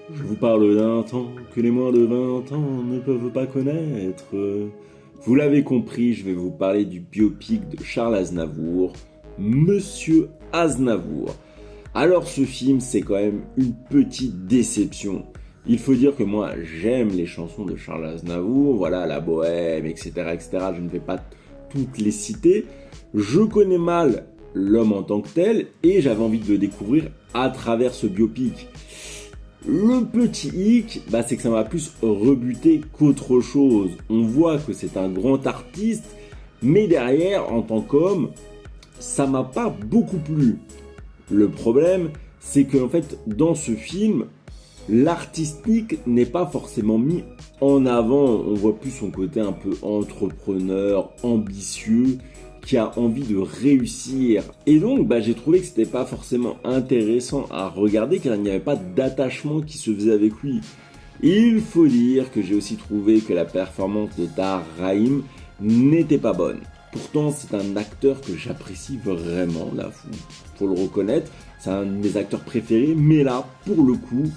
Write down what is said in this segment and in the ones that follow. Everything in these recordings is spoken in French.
Je vous parle d'un temps que les moins de 20 ans ne peuvent pas connaître. Vous l'avez compris, je vais vous parler du biopic de Charles Aznavour, Monsieur Aznavour. Alors ce film, c'est quand même une petite déception. Il faut dire que moi, j'aime les chansons de Charles Aznavour, voilà, la bohème, etc., etc. Je ne vais pas toutes les citer. Je connais mal l'homme en tant que tel et j'avais envie de le découvrir à travers ce biopic. Le petit hic, c'est que ça m'a plus rebuté qu'autre chose. On voit que c'est un grand artiste, mais derrière, en tant qu'homme, ça m'a pas beaucoup plu. Le problème, c'est que en fait, dans ce film, l'artistique n'est pas forcément mis en avant. On voit plus son côté un peu entrepreneur, ambitieux, qui a envie de réussir. Et donc, j'ai trouvé que c'était pas forcément intéressant à regarder car il n'y avait pas d'attachement qui se faisait avec lui. Il faut dire que j'ai aussi trouvé que la performance de Tahar Rahim n'était pas bonne. Pourtant, c'est un acteur que j'apprécie vraiment, là, faut le reconnaître. C'est un de mes acteurs préférés, mais là, pour le coup,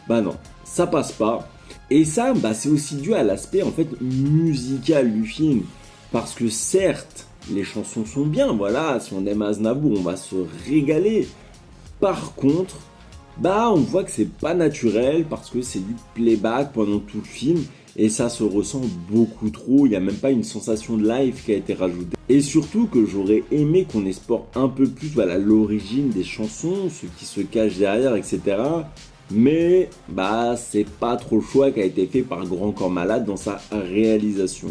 non, ça passe pas. Et ça, c'est aussi dû à l'aspect, en fait, musical du film. Parce que certes, les chansons sont bien, voilà, si on aime Aznavour, on va se régaler. Par contre, on voit que c'est pas naturel parce que c'est du playback pendant tout le film et ça se ressent beaucoup trop, il n'y a même pas une sensation de live qui a été rajoutée. Et surtout que j'aurais aimé qu'on explore un peu plus l'origine des chansons, ce qui se cache derrière, etc. Mais c'est pas trop le choix qui a été fait par Grand Corps Malade dans sa réalisation.